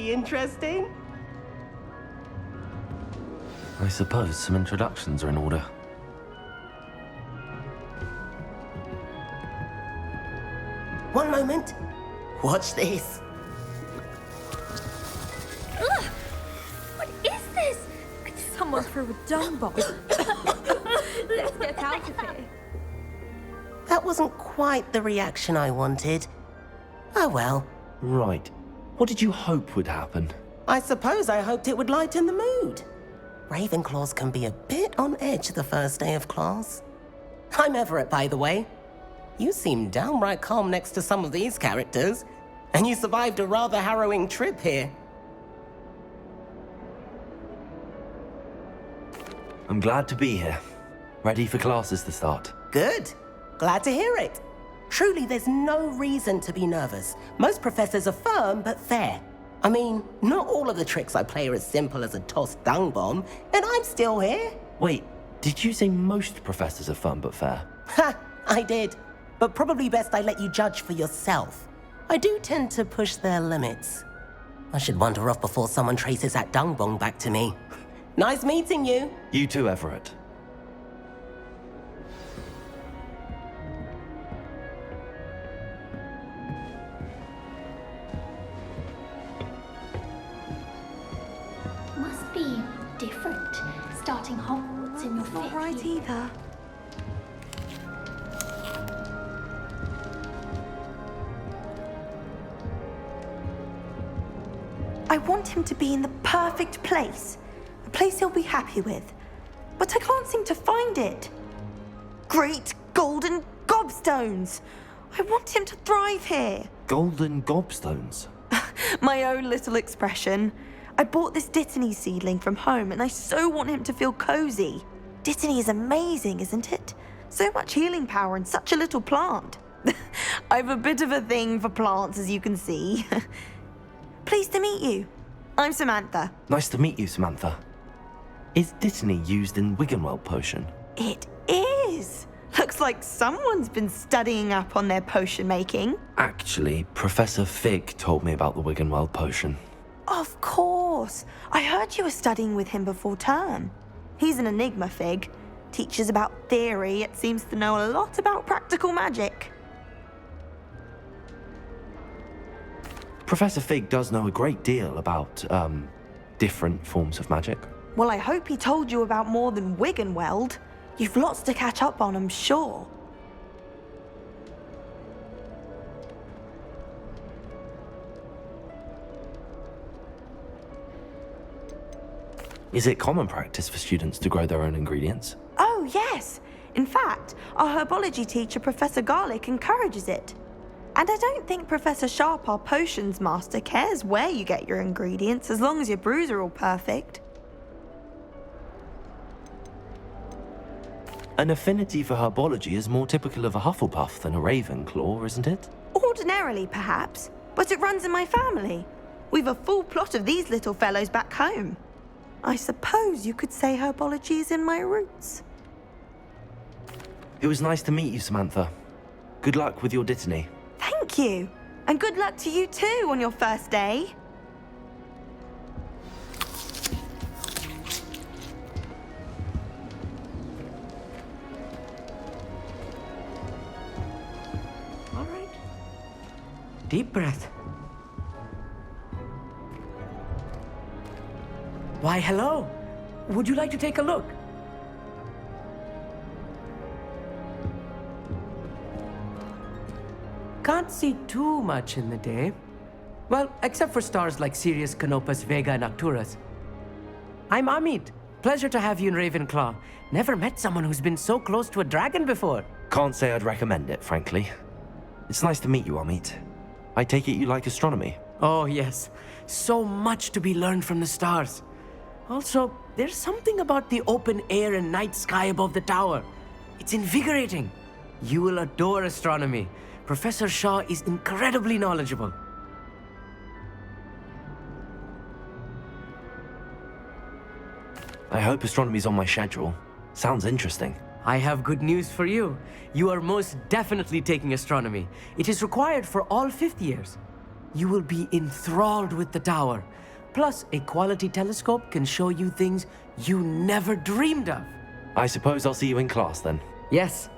be interesting. I suppose some introductions are in order. One moment. Watch this. Ugh! What is this? Someone threw a dung bomb. Let's get out of here. That wasn't quite the reaction I wanted. Oh well. Right. What did you hope would happen? I suppose I hoped it would lighten the mood. Ravenclaws can be a bit on edge the first day of class. I'm Everett, by the way. You seem downright calm next to some of these characters, and you survived a rather harrowing trip here. I'm glad to be here. Ready for classes to start. Good. Glad to hear it. Truly, there's no reason to be nervous. Most professors are firm but fair. I mean, not all of the tricks I play are as simple as a tossed dung bomb, and I'm still here. Wait, did you say most professors are fun but fair? Ha! I did. But probably best I let you judge for yourself. I do tend to push their limits. I should wander off before someone traces that dung bomb back to me. Nice meeting you. You too, Everett. Must be different, starting Hogwarts in your Not fifth right year. either. I want him to be in the perfect place. A place he'll be happy with. But I can't seem to find it. Great golden gobstones! I want him to thrive here. Golden gobstones. My own little expression. I bought this Dittany seedling from home and I so want him to feel cozy. Dittany is amazing, isn't it? So much healing power in such a little plant. I've a bit of a thing for plants, as you can see. Pleased to meet you. I'm Samantha. Nice to meet you, Samantha. Is Dittany used in Wiggenweld potion? It is. Looks like someone's been studying up on their potion making. Actually, Professor Fig told me about the Wiggenweld potion. Of course. I heard you were studying with him before term. He's an enigma, Fig. Teaches about theory, yet seems to know a lot about practical magic. Professor Fig does know a great deal about, different forms of magic. Well, I hope he told you about more than Wiggenweld. You've lots to catch up on, I'm sure. Is it common practice for students to grow their own ingredients? Oh, yes. In fact, our herbology teacher, Professor Garlick, encourages it. And I don't think Professor Sharp, our potions master, cares where you get your ingredients as long as your brews are all perfect. An affinity for herbology is more typical of a Hufflepuff than a Ravenclaw, isn't it? Ordinarily, perhaps, but it runs in my family. We've a full plot of these little fellows back home. I suppose you could say herbology is in my roots. It was nice to meet you, Samantha. Good luck with your Dittany. Thank you. And good luck to you too on your first day. All right. Deep breath. Why, hello. Would you like to take a look? Can't see too much in the day. Well, except for stars like Sirius, Canopus, Vega, and Arcturus. I'm Amit. Pleasure to have you in Ravenclaw. Never met someone who's been so close to a dragon before. Can't say I'd recommend it, frankly. It's nice to meet you, Amit. I take it you like astronomy? Oh, yes. So much to be learned from the stars. Also, there's something about the open air and night sky above the tower. It's invigorating. You will adore astronomy. Professor Shaw is incredibly knowledgeable. I hope astronomy's on my schedule. Sounds interesting. I have good news for you. You are most definitely taking astronomy. It is required for all fifth years. You will be enthralled with the tower. Plus, a quality telescope can show you things you never dreamed of. I suppose I'll see you in class then. Yes.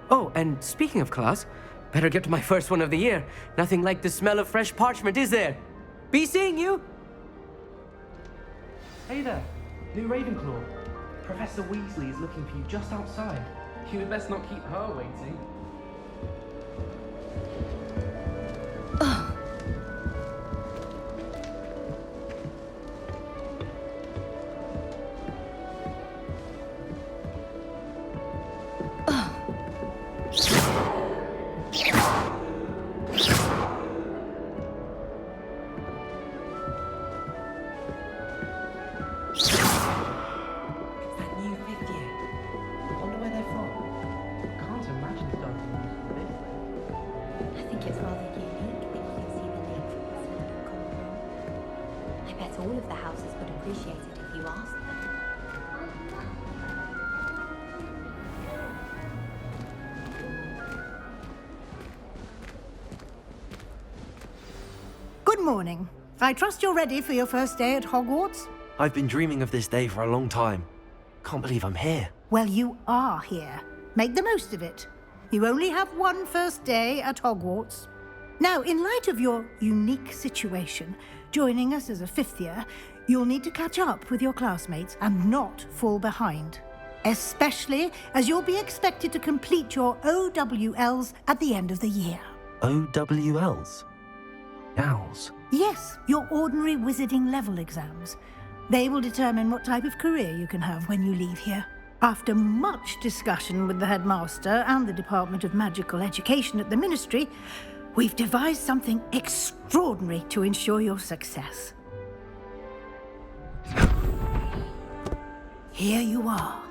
Oh, and speaking of class, better get to my first one of the year. Nothing like the smell of fresh parchment, is there? Be seeing you! Hey there, new Ravenclaw. Professor Weasley is looking for you just outside. You had best not keep her waiting. That new fifth year. Wonder where they're from. Can't imagine starting a musical this way. I think it's rather unique that you can see the nature of the Slytherin common room. I bet all of the houses would appreciate it if you asked them. Good morning. I trust you're ready for your first day at Hogwarts? I've been dreaming of this day for a long time. Can't believe I'm here. Well, you are here. Make the most of it. You only have one first day at Hogwarts. Now, in light of your unique situation, joining us as a fifth year, you'll need to catch up with your classmates and not fall behind. Especially as you'll be expected to complete your OWLs at the end of the year. OWLs? Owls? Yes, your ordinary wizarding level exams. They will determine what type of career you can have when you leave here. After much discussion with the headmaster and the Department of Magical Education at the Ministry, we've devised something extraordinary to ensure your success. Here you are.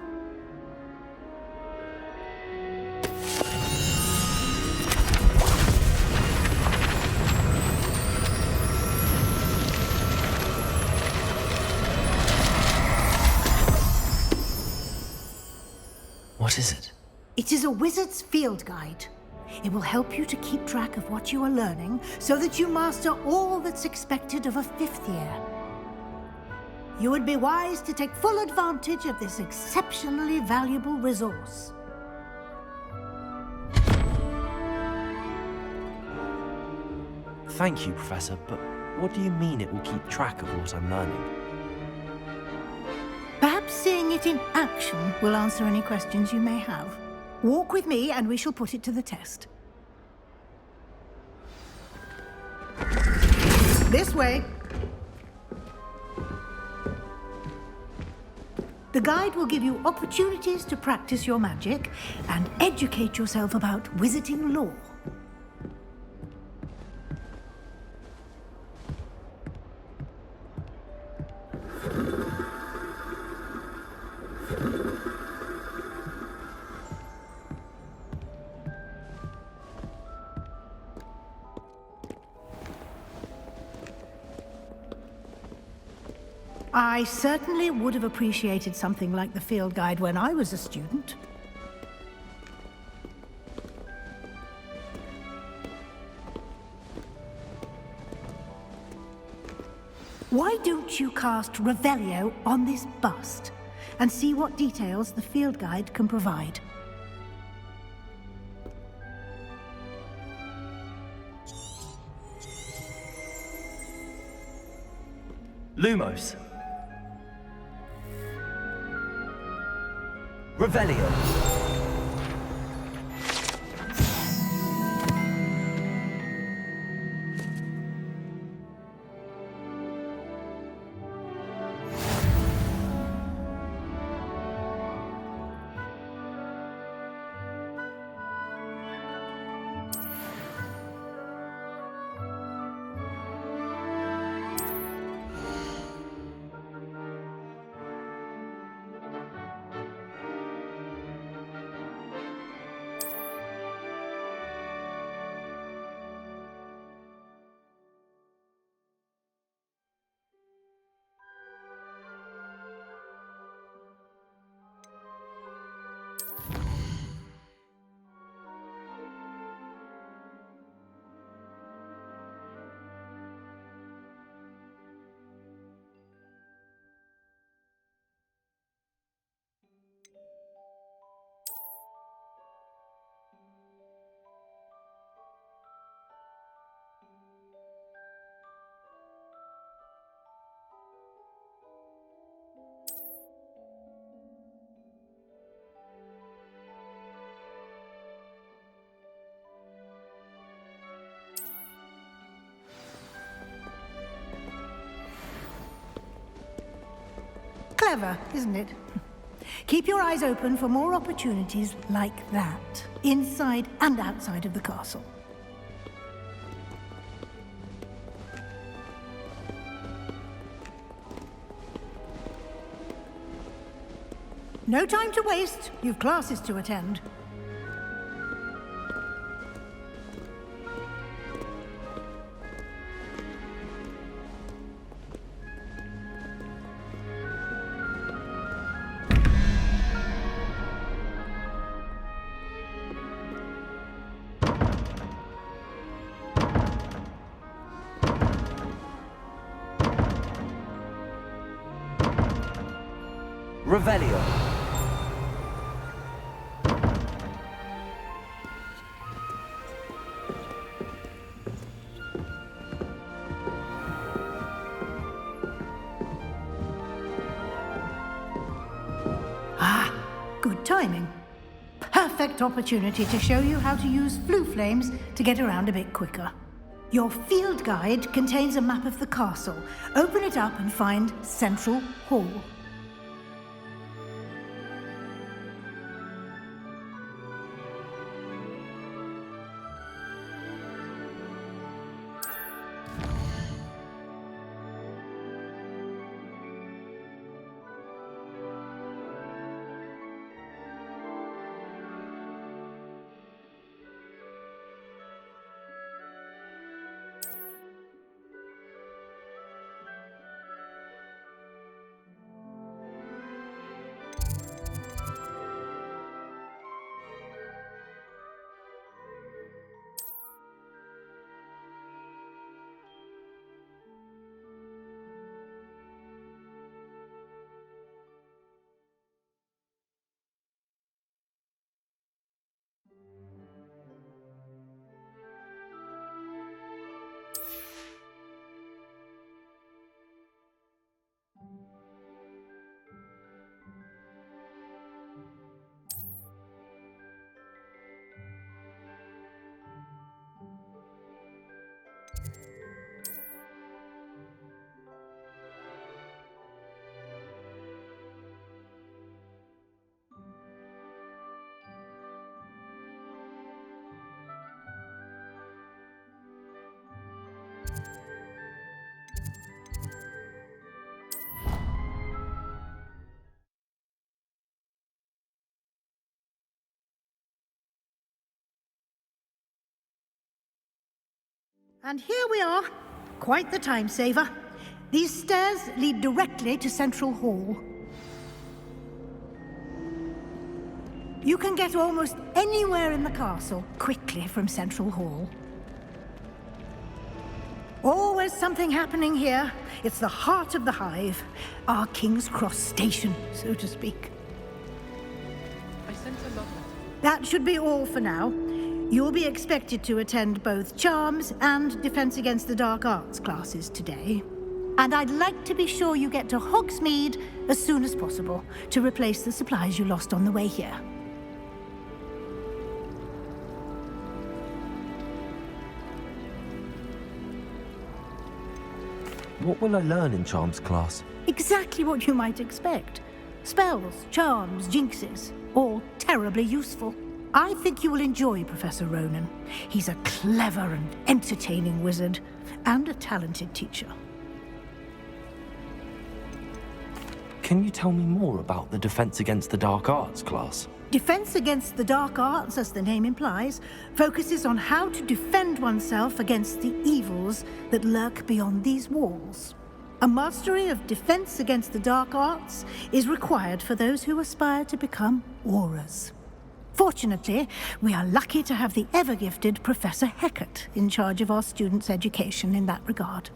What is it? It is a wizard's field guide. It will help you to keep track of what you are learning so that you master all that's expected of a fifth year. You would be wise to take full advantage of this exceptionally valuable resource. Thank you, Professor, but what do you mean it will keep track of what I'm learning? Perhaps seeing it in action will answer any questions you may have. Walk with me and we shall put it to the test. This way. The guide will give you opportunities to practice your magic and educate yourself about wizarding lore. I certainly would have appreciated something like the field guide when I was a student. Why don't you cast Revelio on this bust and see what details the field guide can provide? Lumos. Revelio. Clever, isn't it? Keep your eyes open for more opportunities like that, inside and outside of the castle. No time to waste. You've classes to attend. Revelio. Good timing. Perfect opportunity to show you how to use flue flames to get around a bit quicker. Your field guide contains a map of the castle. Open it up and find Central Hall. And here we are. Quite the time saver. These stairs lead directly to Central Hall. You can get almost anywhere in the castle quickly from Central Hall. Always something happening here. It's the heart of the hive. Our King's Cross station, so to speak. I sent a love letter. That should be all for now. You'll be expected to attend both Charms and Defense Against the Dark Arts classes today. And I'd like to be sure you get to Hogsmeade as soon as possible to replace the supplies you lost on the way here. What will I learn in Charms class? Exactly what you might expect. Spells, charms, jinxes, all terribly useful. I think you will enjoy Professor Ronan. He's a clever and entertaining wizard, and a talented teacher. Can you tell me more about the Defense Against the Dark Arts class? Defense Against the Dark Arts, as the name implies, focuses on how to defend oneself against the evils that lurk beyond these walls. A mastery of Defense Against the Dark Arts is required for those who aspire to become Aurors. Fortunately, we are lucky to have the ever-gifted Professor Hecat in charge of our students' education in that regard.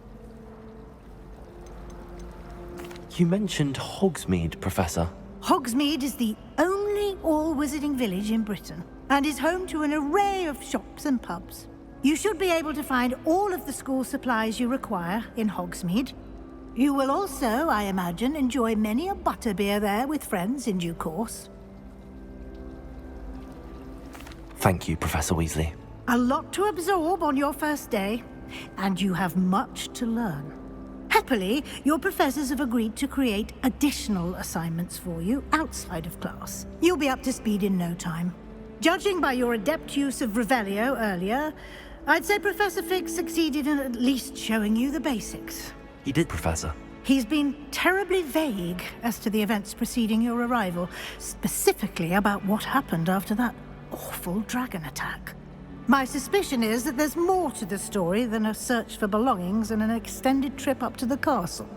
You mentioned Hogsmeade, Professor. Hogsmeade is the only all-wizarding village in Britain, and is home to an array of shops and pubs. You should be able to find all of the school supplies you require in Hogsmeade. You will also, I imagine, enjoy many a butterbeer there with friends in due course. Thank you, Professor Weasley. A lot to absorb on your first day, and you have much to learn. Happily, your professors have agreed to create additional assignments for you outside of class. You'll be up to speed in no time. Judging by your adept use of Revelio earlier, I'd say Professor Fig succeeded in at least showing you the basics. He did, Professor. He's been terribly vague as to the events preceding your arrival, specifically about what happened after that awful dragon attack. My suspicion is that there's more to the story than a search for belongings and an extended trip up to the castle.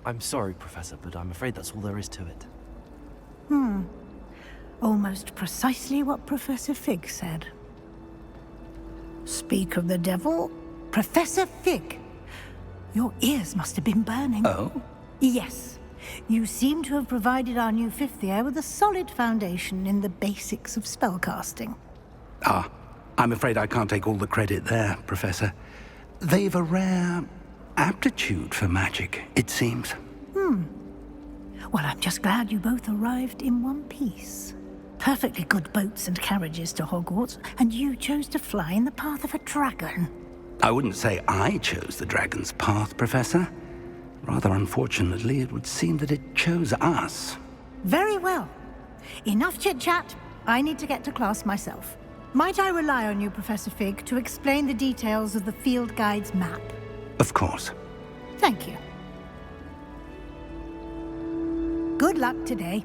I'm sorry, Professor, but I'm afraid that's all there is to it. Almost precisely what Professor Fig said. Speak of the devil, Professor Fig. Your ears must have been burning. Oh? Yes. You seem to have provided our new fifth year with a solid foundation in the basics of spellcasting. Ah, I'm afraid I can't take all the credit there, Professor. They've a rare aptitude for magic, it seems. Well, I'm just glad you both arrived in one piece. Perfectly good boats and carriages to Hogwarts, and you chose to fly in the path of a dragon. I wouldn't say I chose the dragon's path, Professor. Rather unfortunately, it would seem that it chose us. Very well. Enough chit-chat. I need to get to class myself. Might I rely on you, Professor Fig, to explain the details of the field guide's map? Of course. Thank you. Good luck today.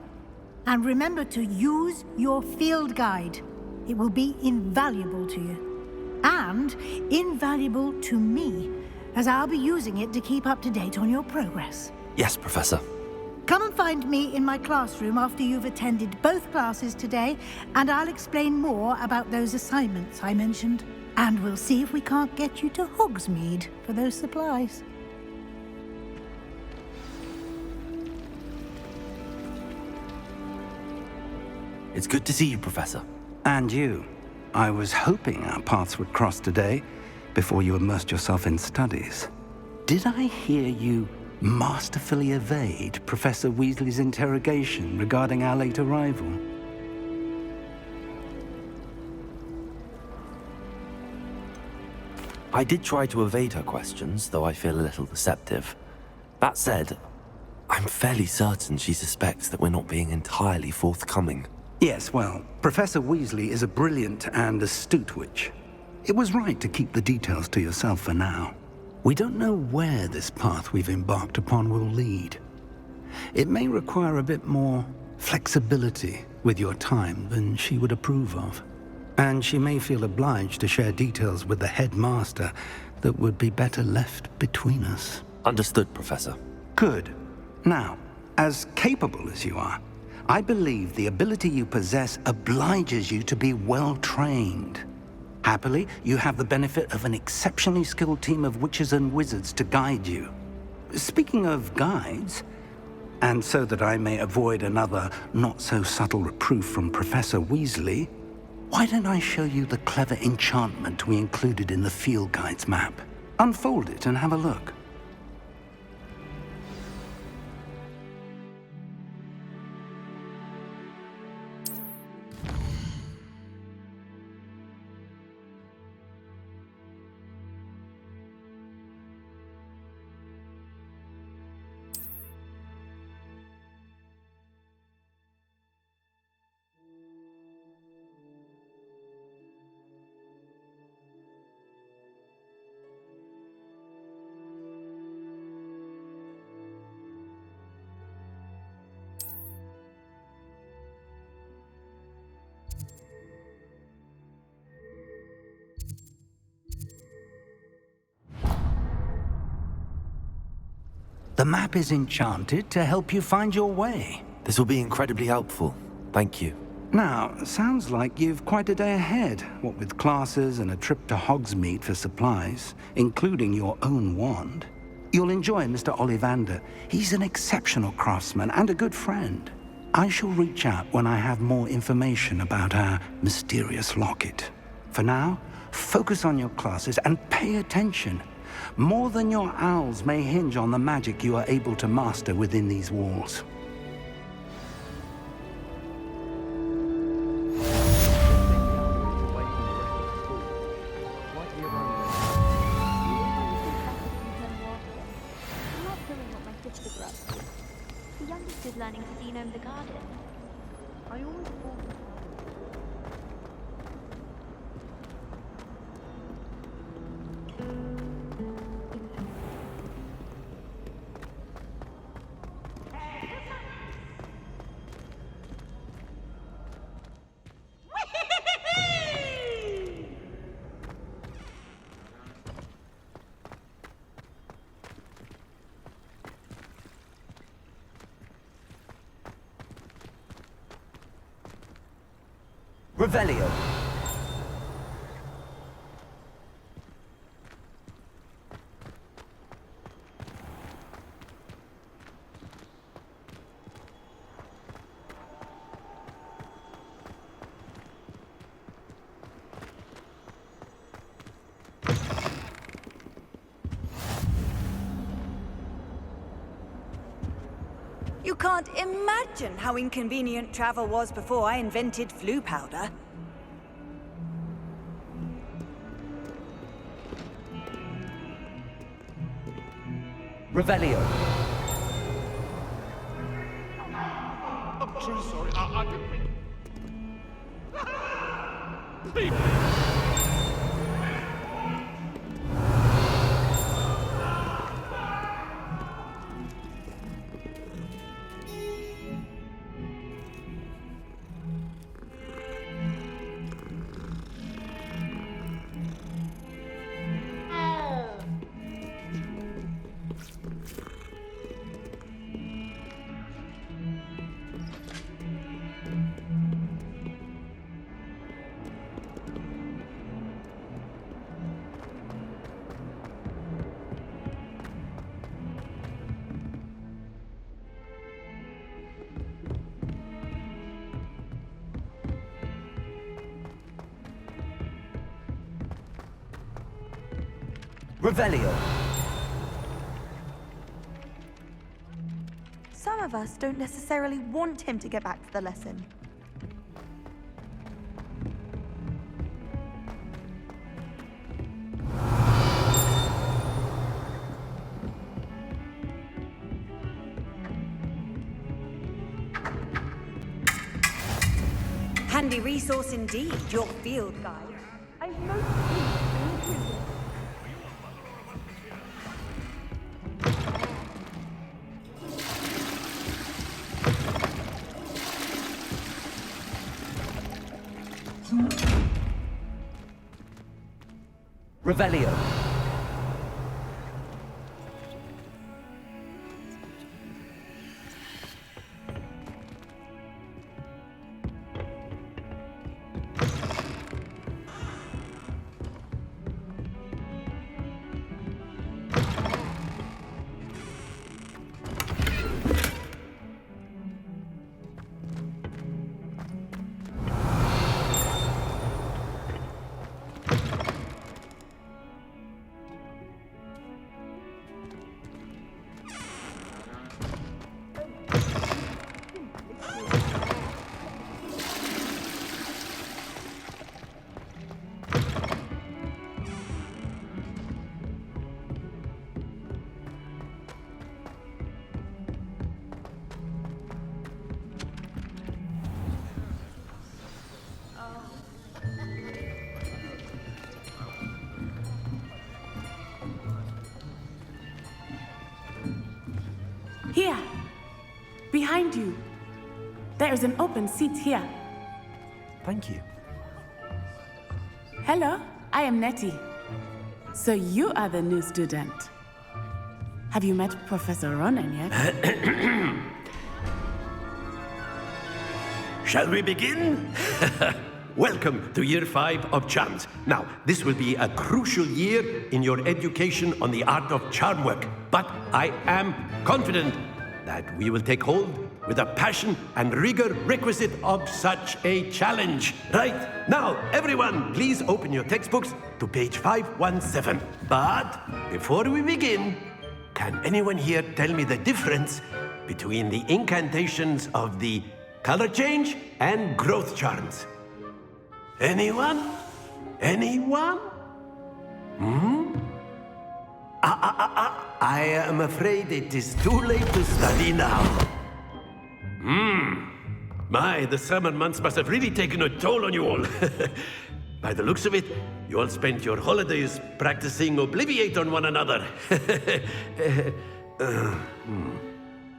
And remember to use your field guide. It will be invaluable to you. And invaluable to me, as I'll be using it to keep up to date on your progress. Yes, Professor. Come and find me in my classroom after you've attended both classes today, and I'll explain more about those assignments I mentioned. And we'll see if we can't get you to Hogsmeade for those supplies. It's good to see you, Professor. And you. I was hoping our paths would cross today, before you immersed yourself in studies. Did I hear you masterfully evade Professor Weasley's interrogation regarding our late arrival? I did try to evade her questions, though I feel a little deceptive. That said, I'm fairly certain she suspects that we're not being entirely forthcoming. Yes, well, Professor Weasley is a brilliant and astute witch. It was right to keep the details to yourself for now. We don't know where this path we've embarked upon will lead. It may require a bit more flexibility with your time than she would approve of. And she may feel obliged to share details with the headmaster that would be better left between us. Understood, Professor. Good. Now, as capable as you are, I believe the ability you possess obliges you to be well trained. Happily, you have the benefit of an exceptionally skilled team of witches and wizards to guide you. Speaking of guides, and so that I may avoid another not-so-subtle reproof from Professor Weasley, why don't I show you the clever enchantment we included in the field guide's map? Unfold it and have a look. The map is enchanted to help you find your way. This will be incredibly helpful. Thank you. Now, sounds like you've quite a day ahead, what with classes and a trip to Hogsmeade for supplies, including your own wand. You'll enjoy Mr. Ollivander. He's an exceptional craftsman and a good friend. I shall reach out when I have more information about our mysterious locket. For now, focus on your classes and pay attention. More than your owls may hinge on the magic you are able to master within these walls. Revelio. You can't imagine how inconvenient travel was before I invented flu powder. Revelio. I'm truly sorry. I didn't mean... Revelio. Some of us don't necessarily want him to get back to the lesson. Handy resource indeed, your field guide. Revelio. Here, behind you. There is an open seat here. Thank you. Hello, I am Nettie. So you are the new student. Have you met Professor Ronan yet? Shall we begin? Welcome to Year 5 of Charms. Now, this will be a crucial year in your education on the art of charm work, but I am confident that we will take hold with the passion and rigor requisite of such a challenge. Right, now, everyone, please open your textbooks to page 517. But before we begin, can anyone here tell me the difference between the incantations of the color change and growth charms? Anyone? Anyone? I am afraid it is too late to study now. My, the summer months must have really taken a toll on you all. By the looks of it, you all spent your holidays practicing Obliviate on one another.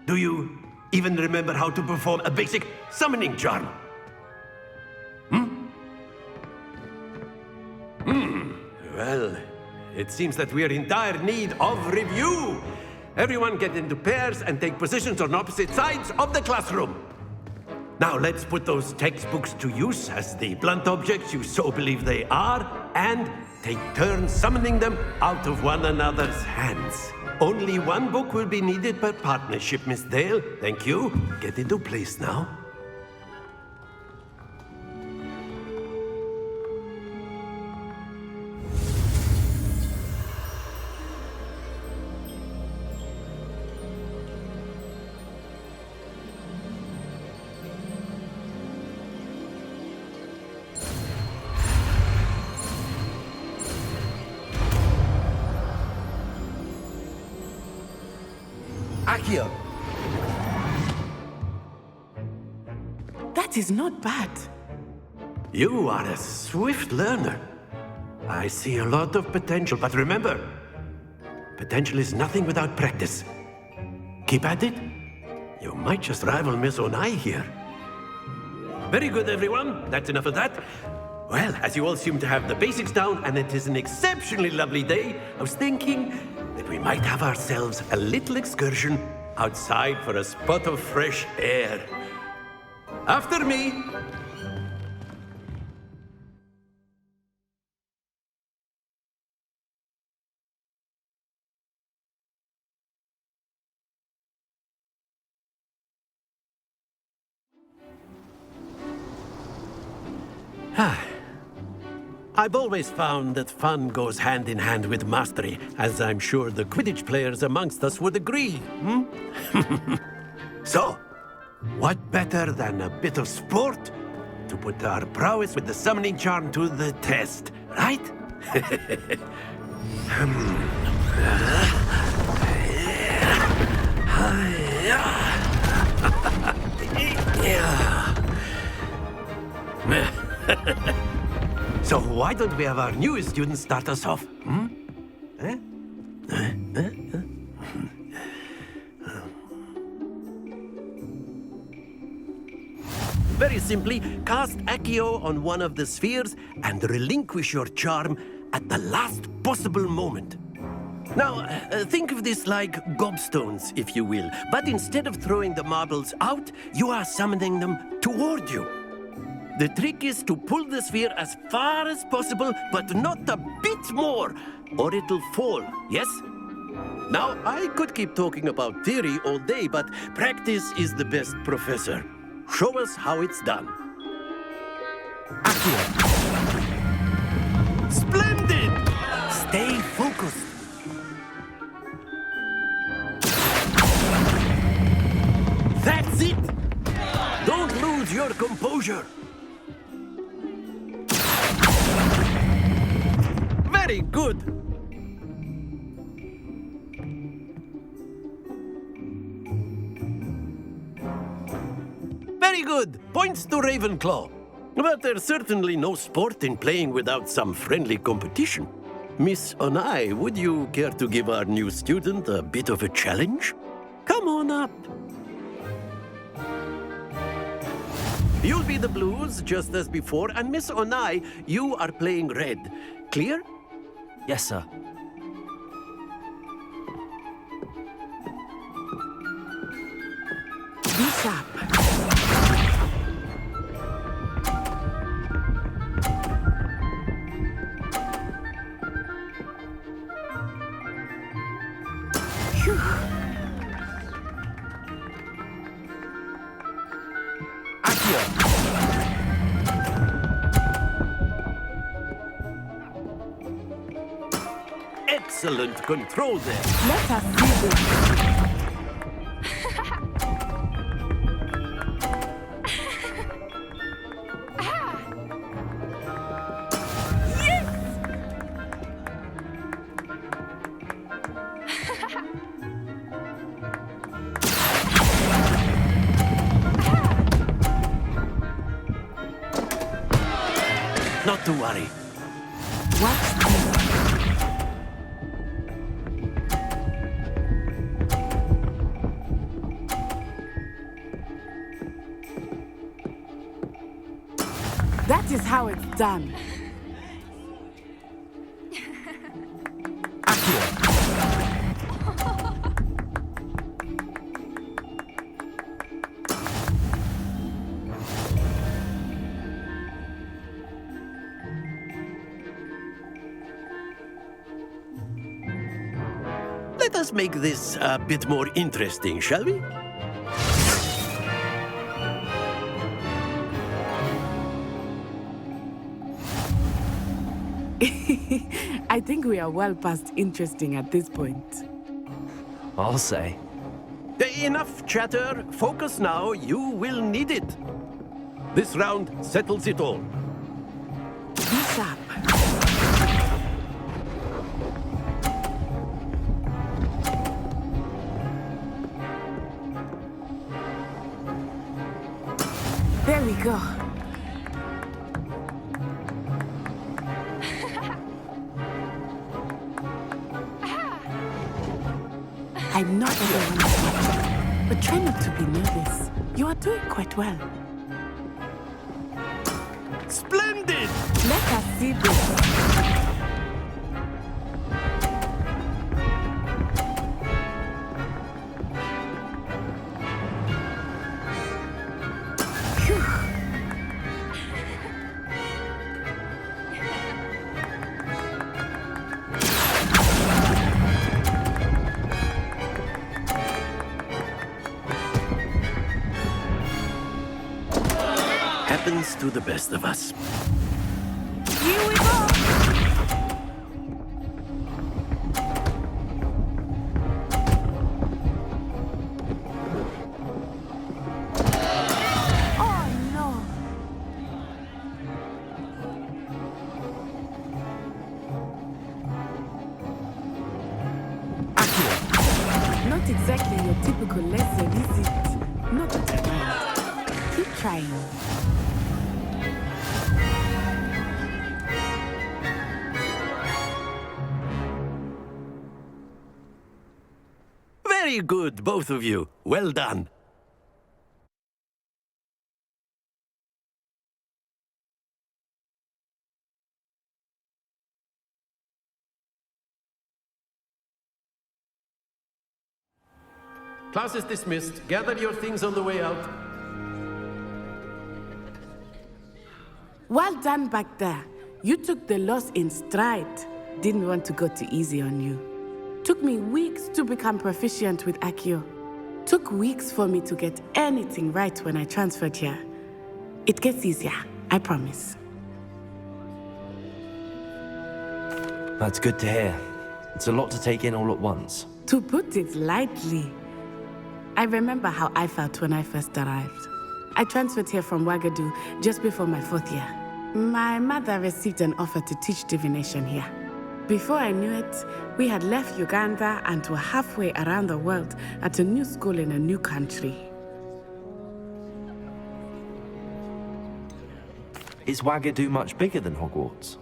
Do you even remember how to perform a basic summoning charm? Well, it seems that we are in dire need of review. Everyone get into pairs and take positions on opposite sides of the classroom. Now let's put those textbooks to use as the blunt objects you so believe they are, and take turns summoning them out of one another's hands. Only one book will be needed per partnership, Miss Dale. Thank you. Get into place now. Accio! That is not bad. You are a swift learner. I see a lot of potential, but remember, potential is nothing without practice. Keep at it. You might just rival Miss Onai here. Very good, everyone. That's enough of that. Well, as you all seem to have the basics down, and it is an exceptionally lovely day, I was thinking that we might have ourselves a little excursion outside for a spot of fresh air. After me. I've always found that fun goes hand in hand with mastery, as I'm sure the Quidditch players amongst us would agree, So, what better than a bit of sport to put our prowess with the summoning charm to the test, right? So why don't we have our newest student start us off? Very simply, cast Accio on one of the spheres and relinquish your charm at the last possible moment. Now, think of this like gobstones, if you will, but instead of throwing the marbles out, you are summoning them toward you. The trick is to pull the sphere as far as possible, but not a bit more, or it'll fall, yes? Now, I could keep talking about theory all day, but practice is the best professor. Show us how it's done. Accio. Splendid! Stay focused. That's it! Don't lose your composure. Very good. Very good. Points to Ravenclaw. But there's certainly no sport in playing without some friendly competition. Miss Onai, would you care to give our new student a bit of a challenge? Come on up. You'll be the blues, just as before, and Miss Onai, you are playing red. Clear? Yes, sir. Be sharp. Phew. Excellent control there. Let us see this. Not to worry. Watch this. That is how it's done. let us make this a bit more interesting, shall we? I think we are well past interesting at this point. I'll say. Enough chatter. Focus now. You will need it. This round settles it all. Be sharp. There we go. I'm not everyone, but try not to be nervous. You are doing quite well. Splendid! Let us see this. Happens to the best of us. Here we go! Oh no! Not exactly your typical lesson, is it? Not that I mind. Keep trying. Very good, both of you. Well done. Class is dismissed. Gather your things on the way out. Well done back there. You took the loss in stride. Didn't want to go too easy on you. Took me weeks to become proficient with Accio. Took weeks for me to get anything right when I transferred here. It gets easier, I promise. That's good to hear. It's a lot to take in all at once. To put it lightly, I remember how I felt when I first arrived. I transferred here from Wagadu just before my 4th year. My mother received an offer to teach divination here. Before I knew it, we had left Uganda and were halfway around the world at a new school in a new country. Is Wagadu much bigger than Hogwarts?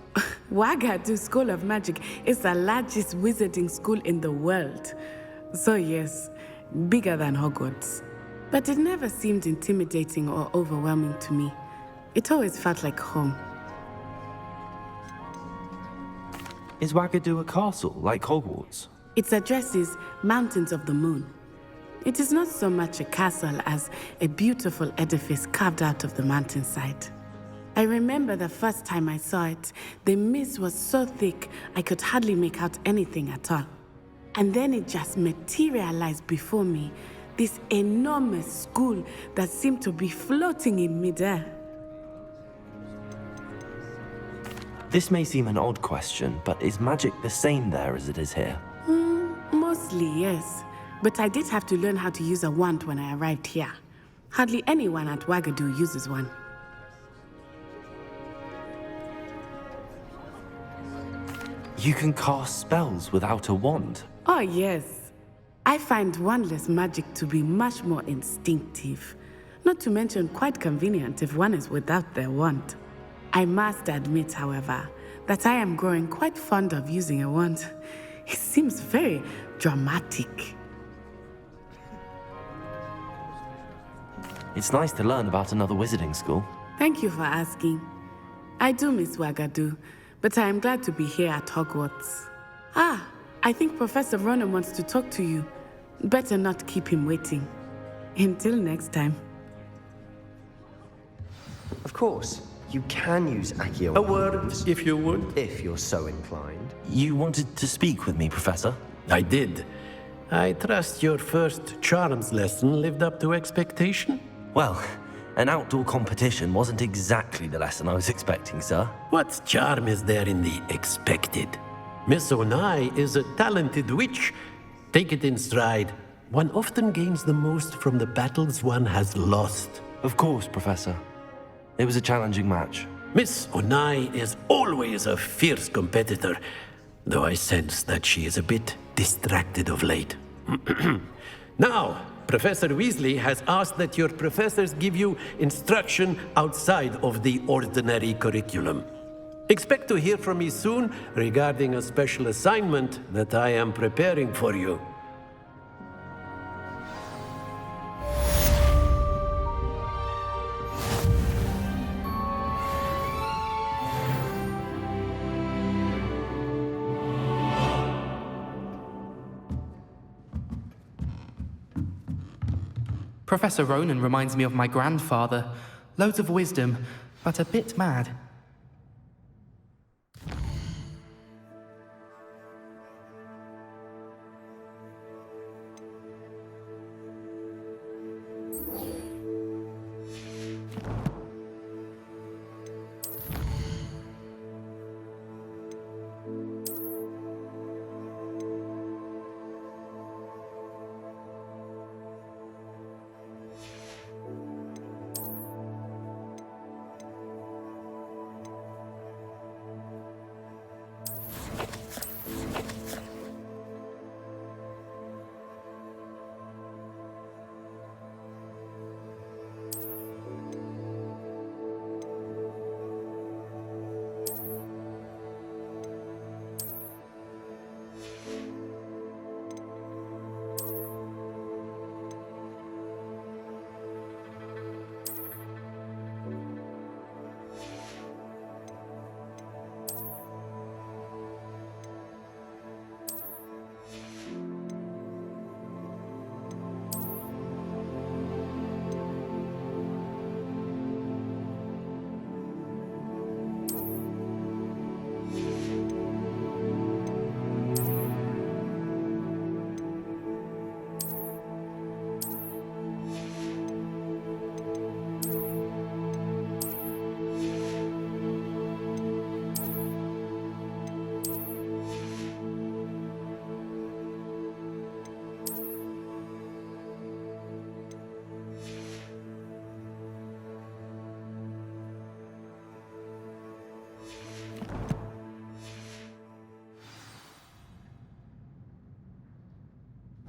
Wagadu School of Magic is the largest wizarding school in the world. So yes, bigger than Hogwarts. But it never seemed intimidating or overwhelming to me. It always felt like home. Is Wagadu a castle, like Hogwarts? Its address is Mountains of the Moon. It is not so much a castle as a beautiful edifice carved out of the mountainside. I remember the first time I saw it, the mist was so thick I could hardly make out anything at all. And then it just materialized before me, this enormous school that seemed to be floating in midair. This may seem an odd question, but is magic the same there as it is here? Mostly, yes. But I did have to learn how to use a wand when I arrived here. Hardly anyone at Wagadu uses one. You can cast spells without a wand? Oh, yes. I find wandless magic to be much more instinctive. Not to mention quite convenient if one is without their wand. I must admit, however, that I am growing quite fond of using a wand. It seems very dramatic. It's nice to learn about another wizarding school. Thank you for asking. I do miss Wagadu, but I am glad to be here at Hogwarts. Ah, I think Professor Ronen wants to talk to you. Better not keep him waiting. Until next time. Of course, you can use Accio. A word, if you would. If you're so inclined. You wanted to speak with me, Professor? I did. I trust your first charms lesson lived up to expectation? Well, an outdoor competition wasn't exactly the lesson I was expecting, sir. What charm is there in the expected? Miss Onai is a talented witch. Take it in stride. One often gains the most from the battles one has lost. Of course, Professor. It was a challenging match. Miss Onai is always a fierce competitor, though I sense that she is a bit distracted of late. Now, Professor Weasley has asked that your professors give you instruction outside of the ordinary curriculum. Expect to hear from me soon regarding a special assignment that I am preparing for you. Professor Ronan reminds me of my grandfather. Loads of wisdom, but a bit mad.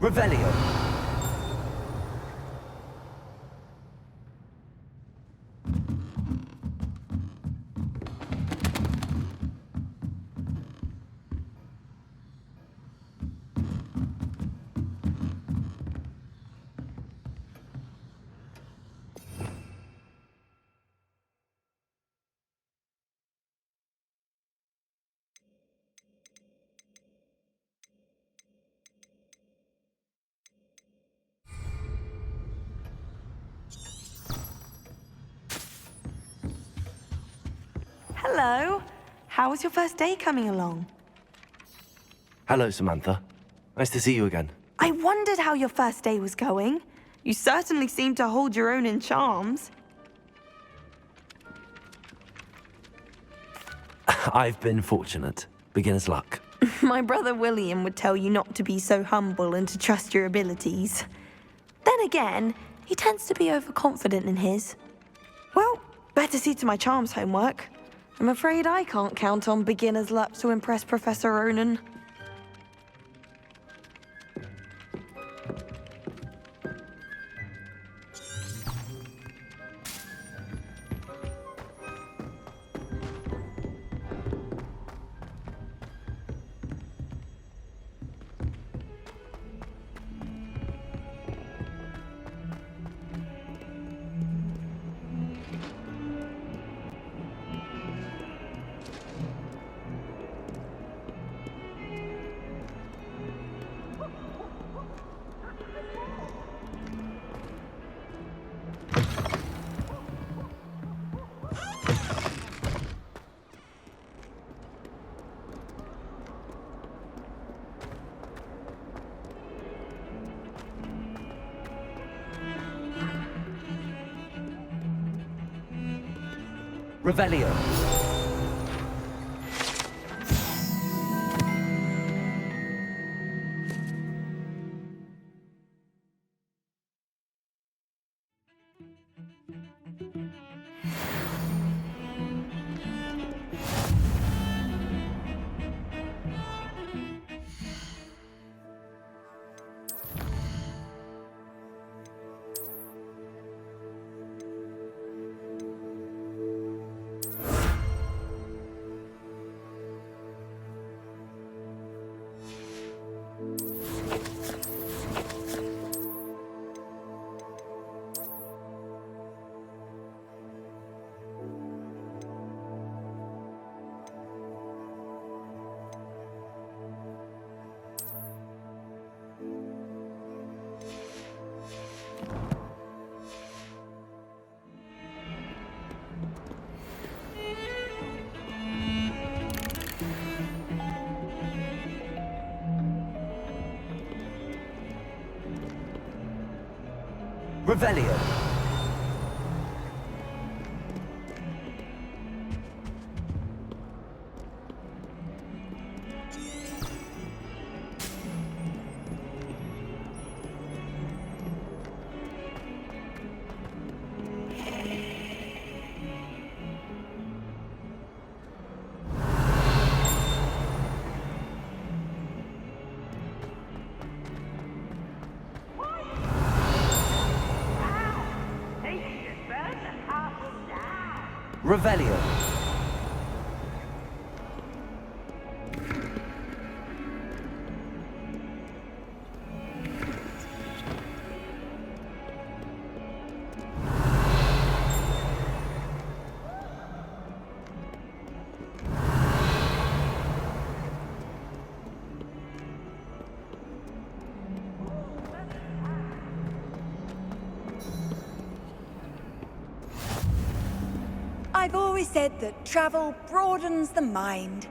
Revelio. Hello. How was your first day coming along? Hello, Samantha. Nice to see you again. I wondered how your first day was going. You certainly seem to hold your own in charms. I've been fortunate. Beginner's luck. My brother William would tell you not to be so humble and to trust your abilities. Then again, he tends to be overconfident in his. Well, better see to my charms homework. I'm afraid I can't count on beginner's luck to impress Professor Ronan. Revelio. Revelio. Revelio. I've always said that travel broadens the mind.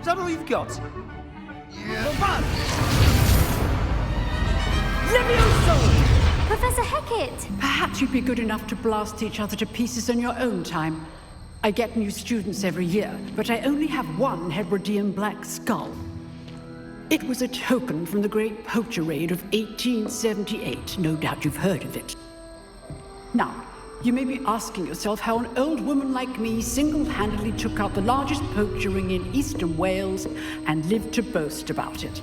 Is that all you've got? Levioso! Professor Hecat! Perhaps you'd be good enough to blast each other to pieces in your own time. I get new students every year, but I only have one Hebridean black skull. It was a token from the Great Poacher Raid of 1878. No doubt you've heard of it. Now, you may be asking yourself how an old woman like me single-handedly took out the largest poacher ring in eastern Wales and lived to boast about it.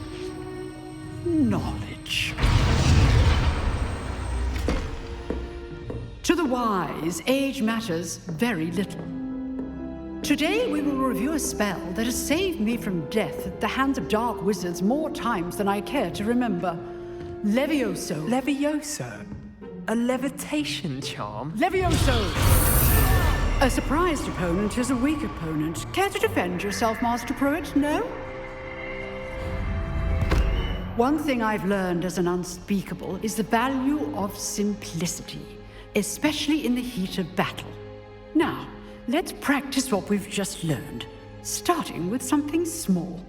Knowledge. To the wise, age matters very little. Today we will review a spell that has saved me from death at the hands of dark wizards more times than I care to remember. Levioso. Levioso? A levitation charm? Levioso! A surprised opponent is a weak opponent. Care to defend yourself, Master Pruitt? No? One thing I've learned as an unspeakable is the value of simplicity, especially in the heat of battle. Now, let's practice what we've just learned, starting with something small.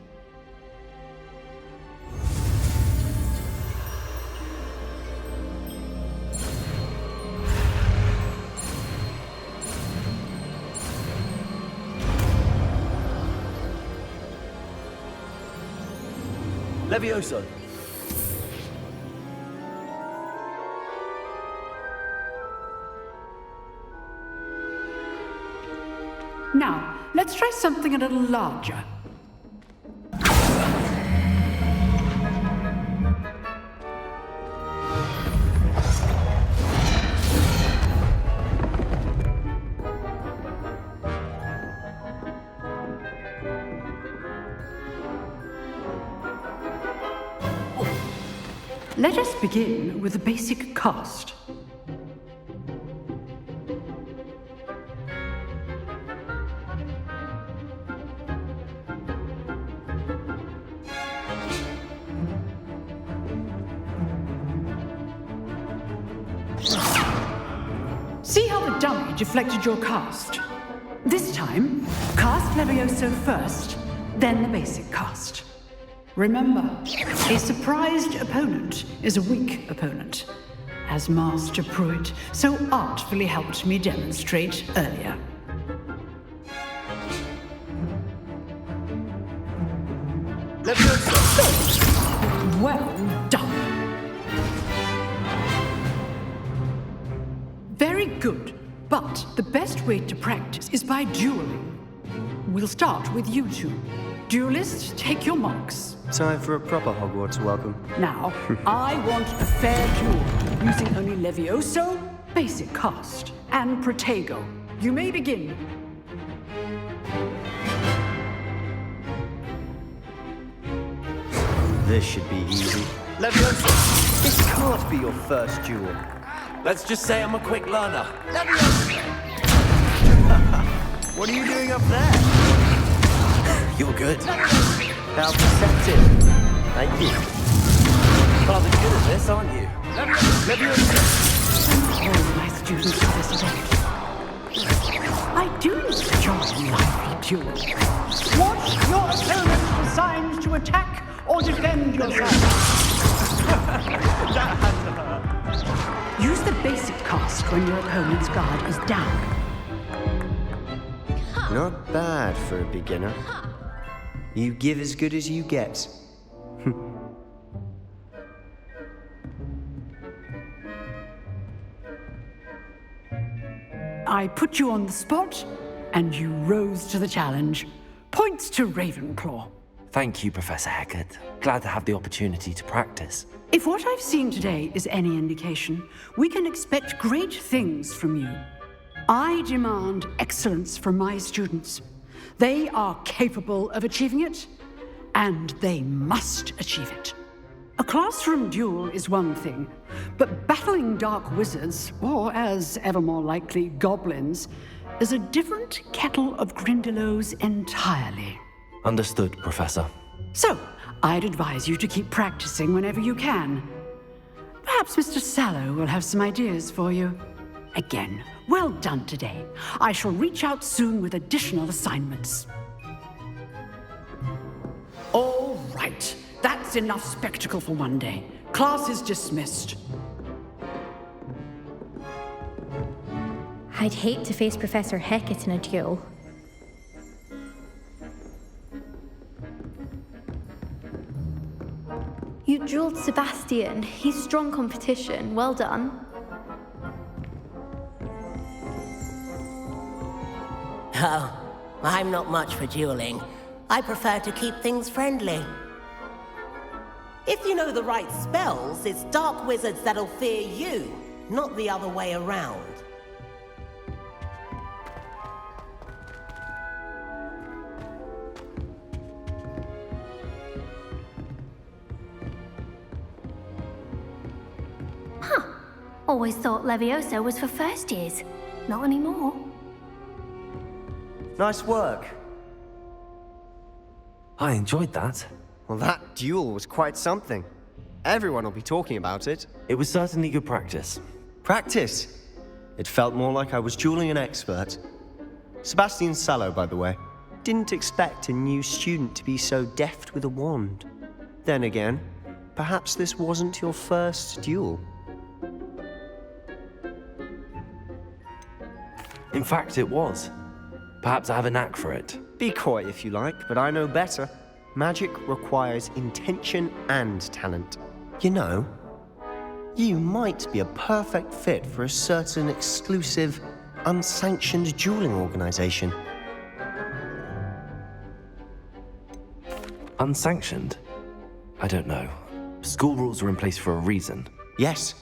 Levioso. Now, let's try something a little larger. Let us begin with the basic cast. the dummy deflected your cast. This time, cast Levioso first, then the basic cast. Remember, a surprised opponent is a weak opponent, as Master Pruitt so artfully helped me demonstrate earlier. Well done. Very good, but the best way to practice is by dueling. We'll start with you two. Duelists, take your marks. Time for a proper Hogwarts welcome. Now, I want a fair duel, using only Levioso, basic cast, and Protego. You may begin. This should be easy. Levioso, this can't be your first duel. Let's just say I'm a quick learner. What are you doing up there? You're good. How perceptive. Thank you. Rather good at this, aren't you? All my students do this today. I do enjoy lively duels. Watch your opponent's designs to attack or defend yourself. That had to hurt. Use the basic cast when your opponent's guard is down. Not bad for a beginner. You give as good as you get. I put you on the spot, and you rose to the challenge. Points to Ravenclaw. Thank you, Professor Hecat. Glad to have the opportunity to practice. If what I've seen today is any indication, we can expect great things from you. I demand excellence from my students. They are capable of achieving it, and they must achieve it. A classroom duel is one thing, but battling dark wizards, or as ever more likely, goblins, is a different kettle of Grindylows entirely. Understood, Professor. So, I'd advise you to keep practicing whenever you can. Perhaps Mr. Sallow will have some ideas for you. Again, well done today. I shall reach out soon with additional assignments. All right. That's enough spectacle for one day. Class is dismissed. I'd hate to face Professor Hecat in a duel. You dueled Sebastian. He's strong competition. Well done. Oh, I'm not much for dueling. I prefer to keep things friendly. If you know the right spells, it's dark wizards that'll fear you, not the other way around. Huh. Always thought Levioso was for first years. Not anymore. Nice work. I enjoyed that. Well, that duel was quite something. Everyone will be talking about it. It was certainly good practice. Practice? It felt more like I was dueling an expert. Sebastian Sallow, by the way. Didn't expect a new student to be so deft with a wand. Then again, perhaps this wasn't your first duel. In fact, it was. Perhaps I have a knack for it. Be coy if you like, but I know better. Magic requires intention and talent. You know, you might be a perfect fit for a certain exclusive, unsanctioned dueling organization. Unsanctioned? I don't know. School rules are in place for a reason. Yes,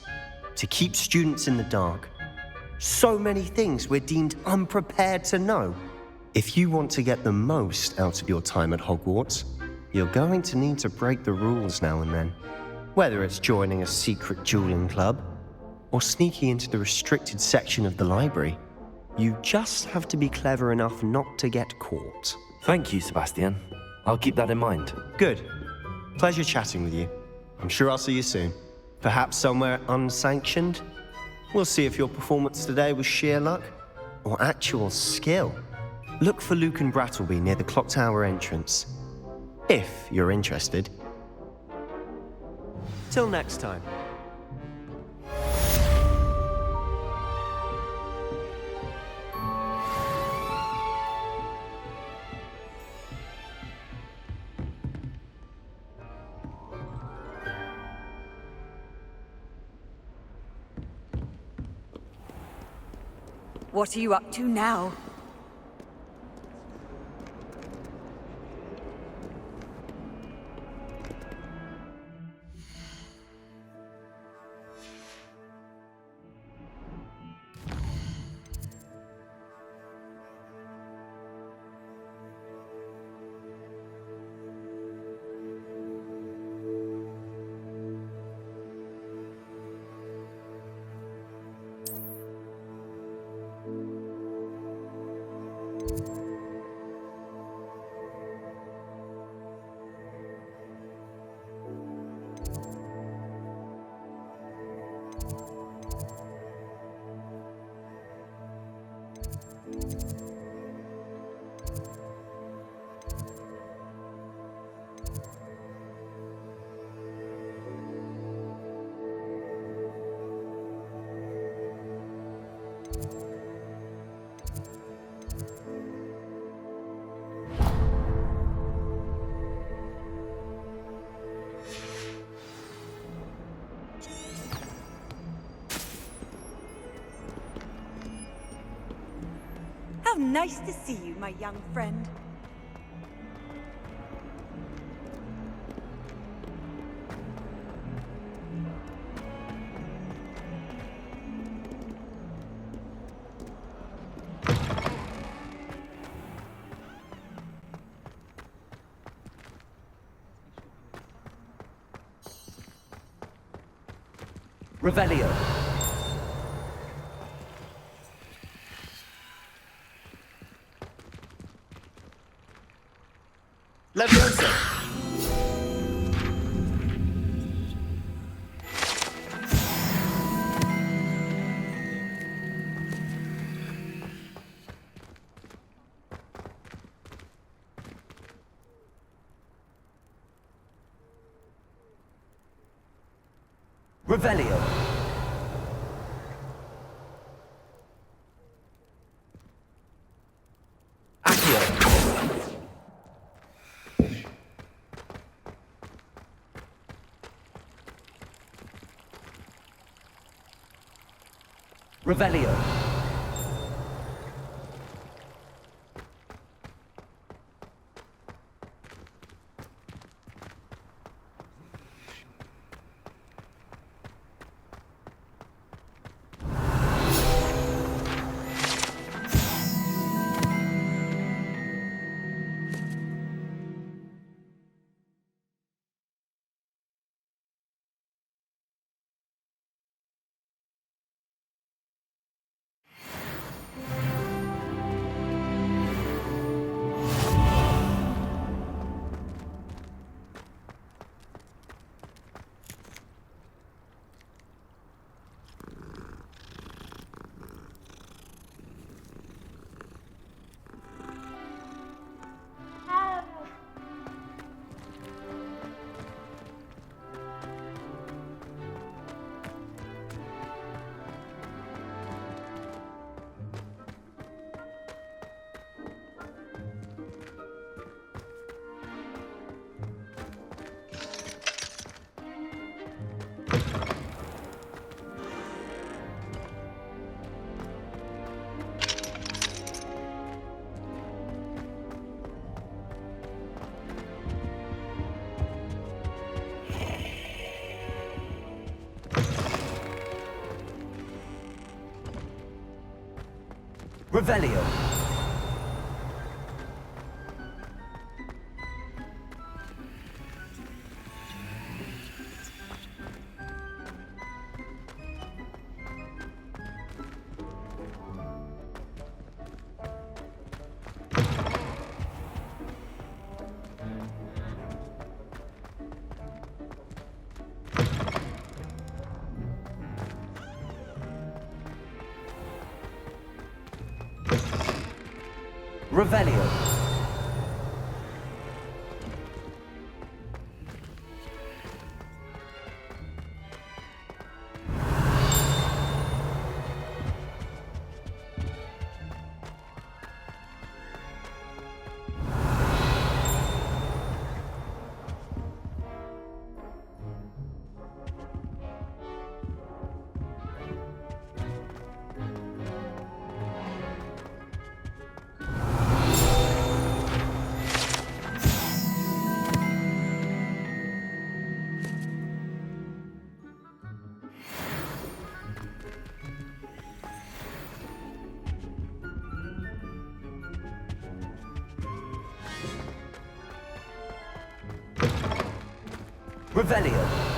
to keep students in the dark. So many things we're deemed unprepared to know. If you want to get the most out of your time at Hogwarts, you're going to need to break the rules now and then. Whether it's joining a secret dueling club, or sneaking into the restricted section of the library, you just have to be clever enough not to get caught. Thank you, Sebastian. I'll keep that in mind. Good. Pleasure chatting with you. I'm sure I'll see you soon. Perhaps somewhere unsanctioned? We'll see if your performance today was sheer luck or actual skill. Look for Lucan Brattleby near the clock tower entrance, if you're interested. Till next time. What are you up to now? How nice to see you, my young friend. Revelio. Leviosa! Revelio. Revelio. Revelio. Revelio. Revelio.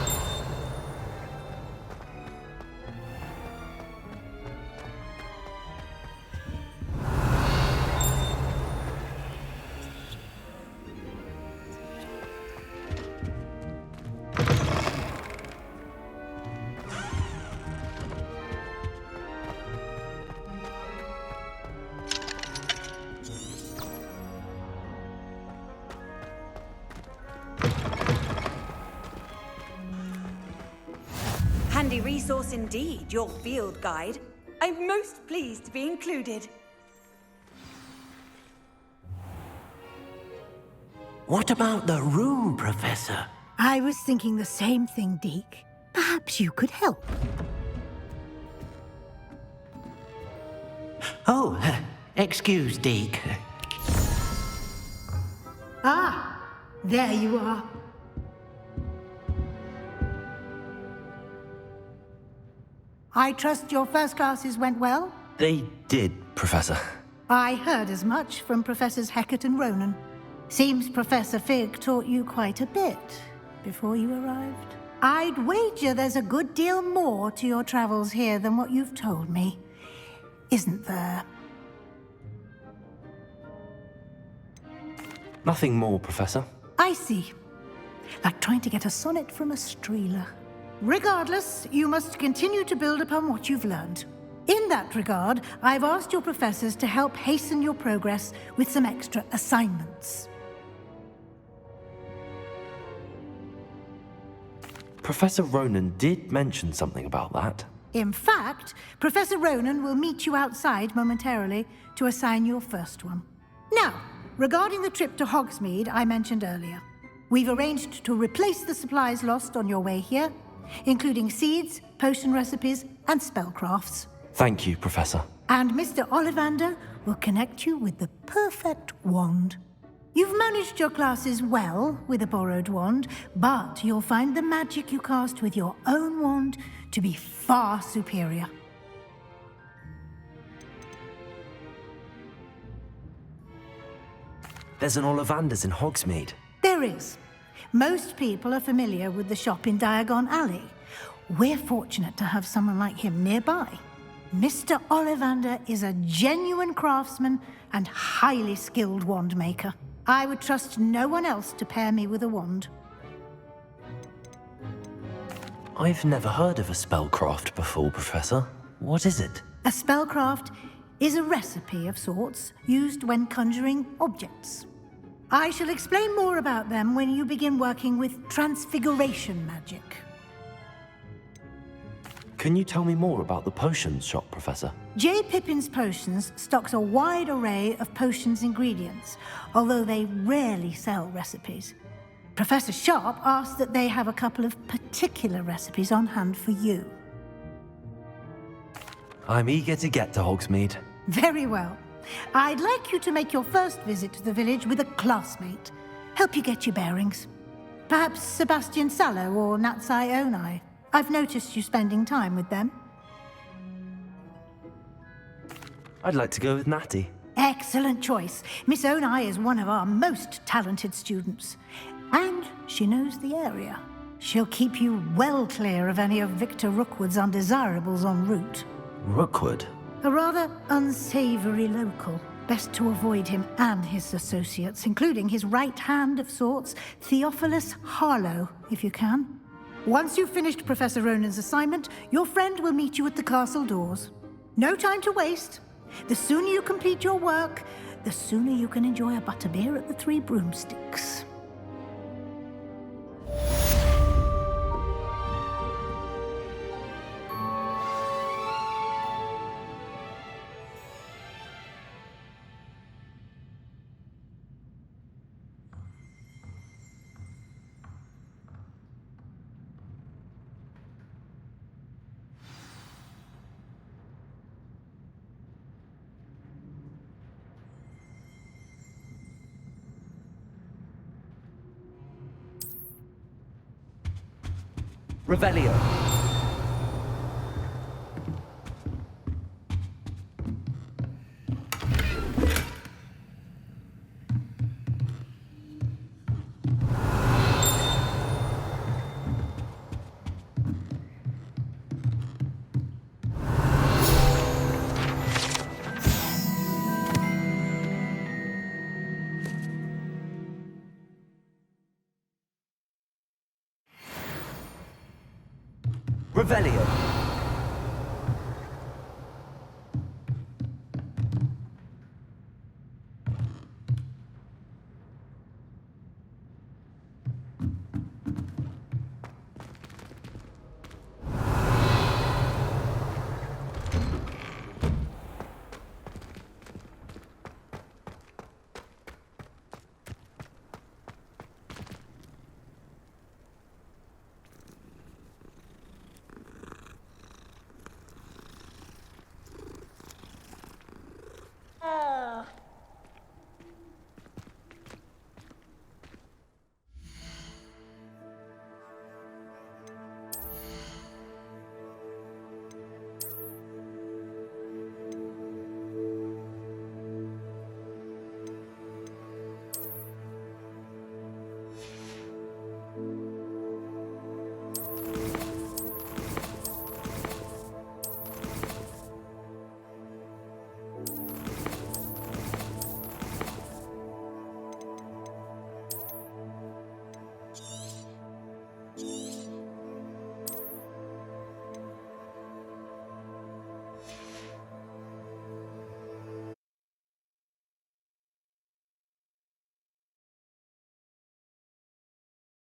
Handy resource indeed, your field guide. I'm most pleased to be included. What about the room, Professor? I was thinking the same thing, Deke. Perhaps you could help. Oh, excuse, Deke. Ah, there you are. I trust your first classes went well? They did, Professor. I heard as much from Professors Hecat and Ronan. Seems Professor Fig taught you quite a bit before you arrived. I'd wager there's a good deal more to your travels here than what you've told me. Isn't there? Nothing more, Professor. I see. Like trying to get a sonnet from a streeler. Regardless, you must continue to build upon what you've learned. In that regard, I've asked your professors to help hasten your progress with some extra assignments. Professor Ronan did mention something about that. In fact, Professor Ronan will meet you outside momentarily to assign your first one. Now, regarding the trip to Hogsmeade I mentioned earlier, we've arranged to replace the supplies lost on your way here, including seeds, potion recipes, and spellcrafts. Thank you, Professor. And Mr. Ollivander will connect you with the perfect wand. You've managed your classes well with a borrowed wand, but you'll find the magic you cast with your own wand to be far superior. There's an Ollivander's in Hogsmeade. There is. Most people are familiar with the shop in Diagon Alley. We're fortunate to have someone like him nearby. Mr. Ollivander is a genuine craftsman and highly skilled wand maker. I would trust no one else to pair me with a wand. I've never heard of a spellcraft before, Professor. What is it? A spellcraft is a recipe of sorts used when conjuring objects. I shall explain more about them when you begin working with transfiguration magic. Can you tell me more about the potions shop, Professor? J. Pippin's Potions stocks a wide array of potions ingredients, although they rarely sell recipes. Professor Sharp asked that they have a couple of particular recipes on hand for you. I'm eager to get to Hogsmeade. Very well. I'd like you to make your first visit to the village with a classmate. Help you get your bearings. Perhaps Sebastian Sallow or Natsai Onai. I've noticed you spending time with them. I'd like to go with Natty. Excellent choice. Miss Onai is one of our most talented students. And she knows the area. She'll keep you well clear of any of Victor Rookwood's undesirables en route. Rookwood? A rather unsavory local. Best to avoid him and his associates, including his right hand of sorts, Theophilus Harlow, if you can. Once you've finished Professor Ronan's assignment, your friend will meet you at the castle doors. No time to waste. The sooner you complete your work, the sooner you can enjoy a butterbeer at the Three Broomsticks. Revelio. Revelio.